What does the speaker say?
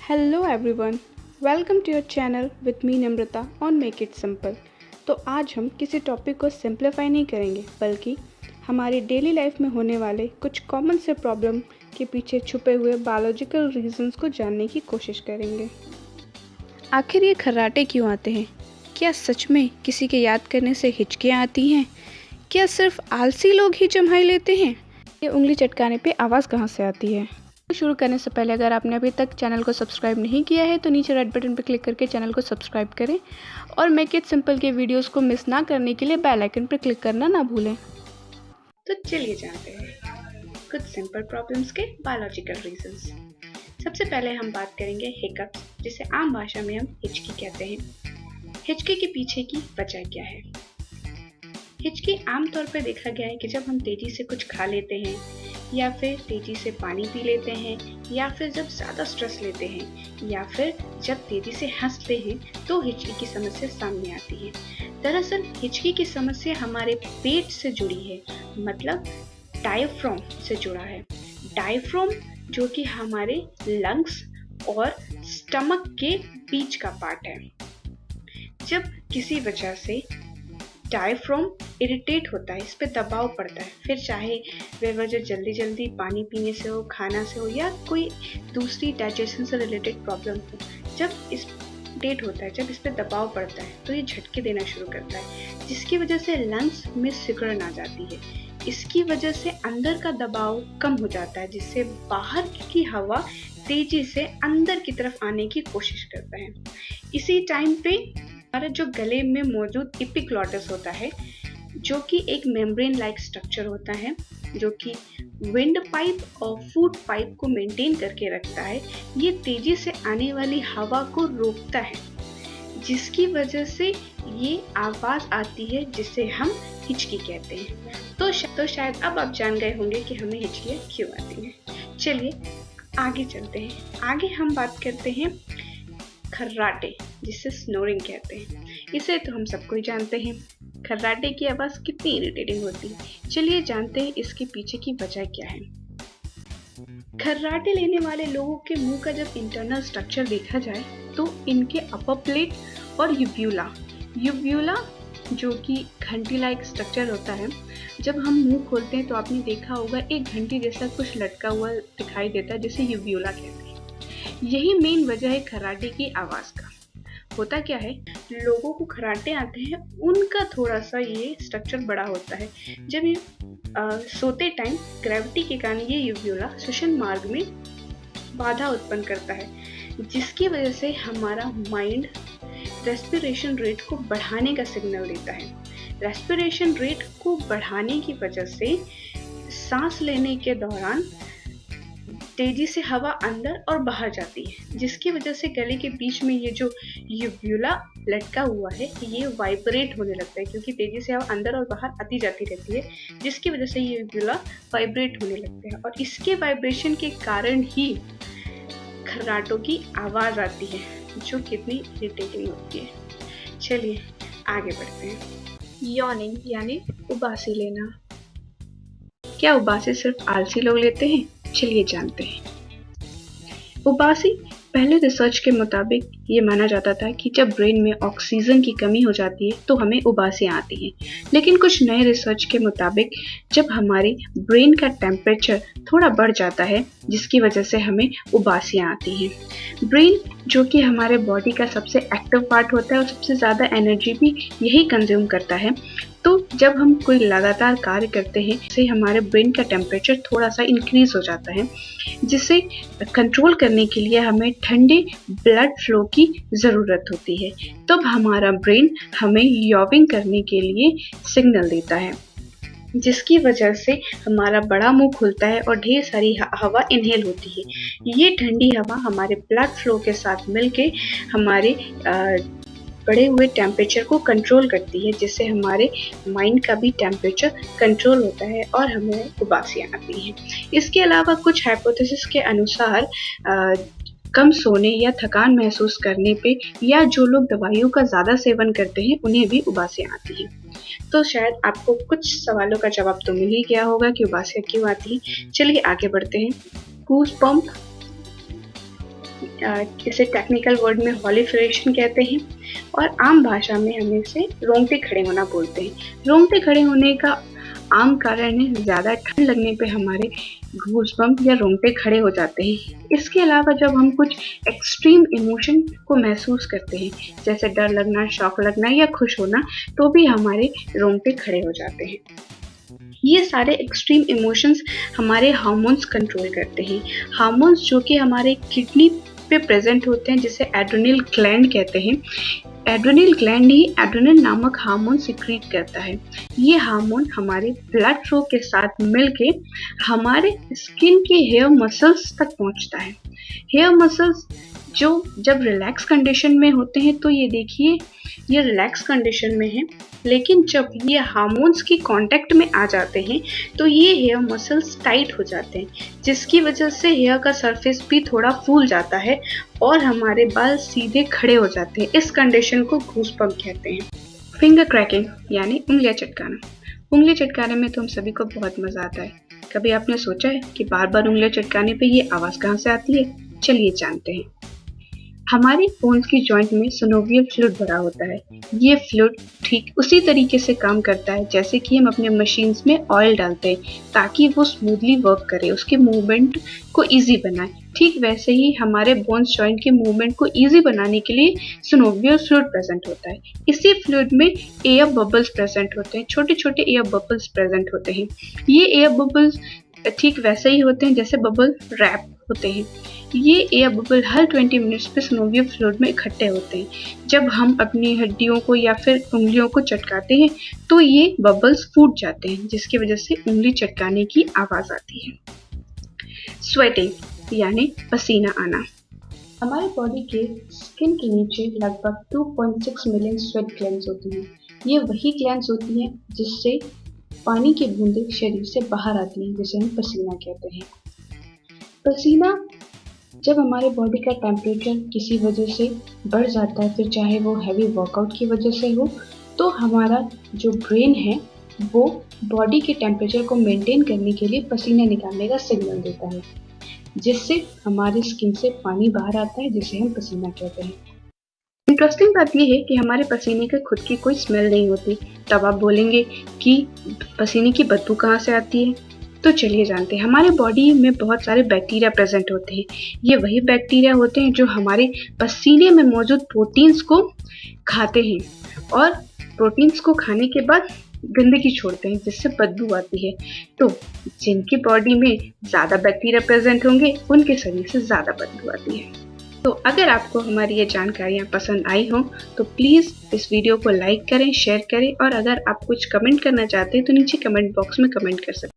Hello everyone, welcome to your channel with me Namrata on make it simple. तो आज हम किसी टॉपिक को सिंप्लीफाई नहीं करेंगे, बल्कि हमारी डेली लाइफ में होने वाले कुछ कॉमन से प्रॉब्लम के पीछे छुपे हुए बायोलॉजिकल रीजंस को जानने की कोशिश करेंगे। आखिर ये खर्राटे क्यों आते हैं? क्या सच में किसी के याद करने से हिचकियाँ आती हैं? क्या सिर्फ आलसी लोग ही जम्हाई लेते हैं? ये उंगली चटकाने पे आवाज़ कहाँ से आती है? शुरू करने से पहले अगर आपने अभी तक चैनल को सब्सक्राइब नहीं किया है तो नीचे रेड बटन पर क्लिक करके चैनल को सब्सक्राइब करें और मेक इट सिंपल के वीडियोस को मिस ना करने के लिए बेल आइकन पर क्लिक करना ना भूलें। तो चलिए जानते हैं कुछ सिंपल प्रॉब्लम्स के बायोलॉजिकल रीजंस। सबसे पहले हम बात करेंगे हिकअप्स, जिसे आम भाषा में हम हिचकी कहते हैं। हिचकी के पीछे की वजह क्या है? हिचकी आमतौर पर देखा गया है कि जब हम तेजी से कुछ खा लेते हैं या फिर तेजी से पानी पी लेते हैं या फिर जब ज़्यादा स्ट्रेस लेते हैं या फिर जब तेजी से हंसते हैं तो हिचकी की समस्या सामने आती है। दरअसल हिचकी की समस्या हमारे पेट से जुड़ी है, मतलब डायफ्राम से जुड़ा है। डायफ्राम जो कि हमारे लंग्स और स्टमक के बीच का पार्ट है। जब किसी वजह से डायफ्राम इरिटेट होता है, इस पे दबाव पड़ता है, फिर चाहे वह वजह जल्दी जल्दी पानी पीने से हो, खाना से हो या कोई दूसरी डाइजेशन से रिलेटेड प्रॉब्लम हो, जब इस इरिटेट होता है, जब इस पे दबाव पड़ता है तो ये झटके देना शुरू करता है, जिसकी वजह से लंग्स में सिकुड़न आ जाती है। इसकी वजह से अंदर का दबाव कम हो जाता है, जिससे बाहर की हवा तेजी से अंदर की तरफ आने की कोशिश करता है। इसी टाइम पे हमारा जो गले में मौजूद एपिग्लॉटिस होता है, जो कि एक मेम्ब्रेन लाइक स्ट्रक्चर होता है, जो कि विंड पाइप और फूड पाइप को मेंटेन करके रखता है, ये तेजी से आने वाली हवा को रोकता है, जिसकी वजह से ये आवाज़ आती है जिसे हम हिचकी कहते हैं। तो शायद अब आप जान गए होंगे कि हमें हिचकियाँ क्यों आती हैं। चलिए आगे चलते हैं। आगे हम बात करते हैं खर्राटे, जिसे स्नोरिंग कहते हैं। इसे तो हम सबको ही जानते हैं। खर्राटे की आवाज़ कितनी इरिटेटिंग होती है। चलिए जानते हैं इसके पीछे की वजह क्या है। खर्राटे लेने वाले लोगों के मुंह का जब इंटरनल स्ट्रक्चर देखा जाए तो इनके अपर प्लेट और यूव्यूला जो कि घंटी लाइक स्ट्रक्चर होता है, जब हम मुंह खोलते हैं तो आपने देखा होगा एक घंटी जैसा कुछ लटका हुआ दिखाई देता है, जिसे यूव्यूला कहते हैं। यही मेन वजह है खर्राटे की आवाज़ का। होता क्या है, लोगों को खर्राटे आते हैं, उनका थोड़ा सा ये स्ट्रक्चर बड़ा होता है। जब ये सोते टाइम ग्रेविटी के कारण ये यूव्यूला श्वसन मार्ग में बाधा उत्पन्न करता है, जिसकी वजह से हमारा माइंड रेस्पिरेशन रेट को बढ़ाने का सिग्नल देता है। रेस्पिरेशन रेट को बढ़ाने की वजह से सांस लेने के दौरान तेजी से हवा अंदर और बाहर जाती है, जिसकी वजह से गले के बीच में ये जो यूव्यूला लटका हुआ है ये वाइब्रेट होने लगता है, क्योंकि तेजी से हवा अंदर और बाहर आती जाती रहती है, जिसकी वजह से ये यूव्यूला वाइब्रेट होने लगते हैं और इसके वाइब्रेशन के कारण ही खर्राटों की आवाज़ आती है, जो कितनी इरिटेटिंग होती है। चलिए आगे बढ़ते हैं। यॉनिंग यानी उबासी लेना। क्या उबासी सिर्फ आलसी लोग लेते हैं? चलिए जानते हैं। उबासी पहले रिसर्च के मुताबिक ये माना जाता था कि जब ब्रेन में ऑक्सीजन की कमी हो जाती है तो हमें उबासियाँ आती हैं, लेकिन कुछ नए रिसर्च के मुताबिक जब हमारी ब्रेन का टेम्परेचर थोड़ा बढ़ जाता है, जिसकी वजह से हमें उबासियाँ आती हैं। ब्रेन जो कि हमारे बॉडी का सबसे एक्टिव पार्ट होता है और सबसे ज़्यादा एनर्जी भी यही कंज्यूम करता है, तो जब हम कोई लगातार कार्य करते हैं से हमारे ब्रेन का टेम्परेचर थोड़ा सा इंक्रीज हो जाता है, जिसे कंट्रोल करने के लिए हमें ठंडे ब्लड फ्लो की ज़रूरत होती है। तब हमारा ब्रेन हमें यॉबिंग करने के लिए सिग्नल देता है, जिसकी वजह से हमारा बड़ा मुंह खुलता है और ढेर सारी हवा इनहेल होती है। ये ठंडी हवा हमारे ब्लड फ्लो के साथ मिलके हमारे बढ़े हुए टेम्परेचर को कंट्रोल करती है, जिससे हमारे माइंड का भी टेम्परेचर कंट्रोल होता है और हमें उबासियाँ आती हैं। इसके अलावा कुछ हाइपोथेसिस के अनुसार कम सोने या थकान महसूस करने पे या जो लोग दवाइयों का ज़्यादा सेवन करते हैं उन्हें भी उबासियाँ आती हैं। तो शायद आपको कुछ सवालों का जवाब तो मिल ही गया होगा कि उबासियाँ क्यों आती हैं। चलिए आगे बढ़ते हैं। गूज़ बम्प इसे टेक्निकल वर्ड में हॉलिफरेशन कहते हैं और आम भाषा में हम इसे रोंगटे खड़े होना बोलते हैं। रोंगटे खड़े होने का आम कारण है ज़्यादा ठंड लगने पे हमारे गूज़बम्प या रोंगटे खड़े हो जाते हैं। इसके अलावा जब हम कुछ एक्सट्रीम इमोशन को महसूस करते हैं, जैसे डर लगना, शॉक लगना या खुश होना, तो भी हमारे रोंगटे खड़े हो जाते हैं। ये सारे एक्सट्रीम इमोशंस हमारे हार्मोन्स कंट्रोल करते हैं। हार्मोन्स जो कि हमारे किडनी पे प्रेजेंट होते हैं, जिसे एड्रेनल ग्लैंड कहते हैं। एड्रेनल ग्लैंड ही एड्रेनल नामक हार्मोन सिक्रीट करता है। ये हार्मोन हमारे ब्लड फ्लो के साथ मिलके हमारे स्किन के हेयर मसल्स तक पहुंचता है। हेयर मसल्स जो जब रिलैक्स कंडीशन में होते हैं, तो ये देखिए ये रिलैक्स कंडीशन में है, लेकिन जब ये हार्मोन्स की कांटेक्ट में आ जाते हैं तो ये हेयर मसल्स टाइट हो जाते हैं, जिसकी वजह से हेयर का सरफेस भी थोड़ा फूल जाता है और हमारे बाल सीधे खड़े हो जाते हैं। इस कंडीशन को गूज़बम्प कहते हैं। फिंगर क्रैकिंग यानी उंगलियां चटकाना। उंगली चटकाने में तो हम सभी को बहुत मजा आता है। कभी आपने सोचा है कि बार बार उंगलियां चटकाने पे ये आवाज कहाँ से आती है? चलिए जानते हैं। हमारे बोन्स की जॉइंट में सिनोवियल फ्लूइड भरा होता है। ये फ्लूइड ठीक उसी तरीके से काम करता है जैसे कि हम अपने मशीन्स में ऑयल डालते हैं ताकि वो स्मूथली वर्क करे, उसके मूवमेंट को इजी बनाए। ठीक वैसे ही हमारे बोन्स जॉइंट के मूवमेंट को इजी बनाने के लिए सिनोवियल फ्लूइड प्रेजेंट होता है। इसी फ्लूइड में एयर बबल्स प्रेजेंट होते हैं, छोटे छोटे एयर बबल्स प्रेजेंट होते हैं। ये एयर बबल्स ठीक वैसे ही होते हैं जैसे बबल रैप होते हैं। ये एयर बबल हर 20 मिनट्स पे सिनोवियल फ्लूइड में इकट्ठे होते हैं। जब हम अपनी हड्डियों को या फिर उंगलियों को चटकाते हैं तो ये बबल्स फूट जाते हैं, जिसकी वजह से उंगली चटकाने की आवाज आती है। स्वेटिंग यानी पसीना आना। हमारे बॉडी के स्किन के नीचे लगभग 2.6 मिलियन स्वेट ग्लैंड्स होती हैं। ये वही ग्लैंड्स होती हैं जिससे पानी की बूंदें शरीर से बाहर आती हैं, जिसे हम पसीना कहते हैं। पसीना जब हमारे बॉडी का टेम्परेचर किसी वजह से बढ़ जाता है, फिर चाहे वो हैवी वर्कआउट की वजह से हो, तो हमारा जो ब्रेन है वो बॉडी के टेम्परेचर को मेंटेन करने के लिए पसीना निकालने का सिग्नल देता है, जिससे हमारी स्किन से पानी बाहर आता है, जिसे हम पसीना कहते हैं। इंटरेस्टिंग बात यह है कि हमारे पसीने की खुद की कोई स्मेल नहीं होती। तब आप बोलेंगे कि पसीने की बदबू कहाँ से आती है? तो चलिए जानते हैं। हमारे बॉडी में बहुत सारे बैक्टीरिया प्रेजेंट होते हैं। ये वही बैक्टीरिया होते हैं जो हमारे पसीने में मौजूद प्रोटीन्स को खाते हैं और प्रोटीन्स को खाने के बाद गंदगी छोड़ते हैं, जिससे बदबू आती है। तो जिनकी बॉडी में ज़्यादा बैक्टीरिया प्रेजेंट होंगे उनके शरीर से ज़्यादा बदबू आती है। तो अगर आपको हमारी ये जानकारियाँ पसंद आई हों तो प्लीज़ इस वीडियो को लाइक करें, शेयर करें और अगर आप कुछ कमेंट करना चाहते हैं तो नीचे कमेंट बॉक्स में कमेंट कर सकते हैं।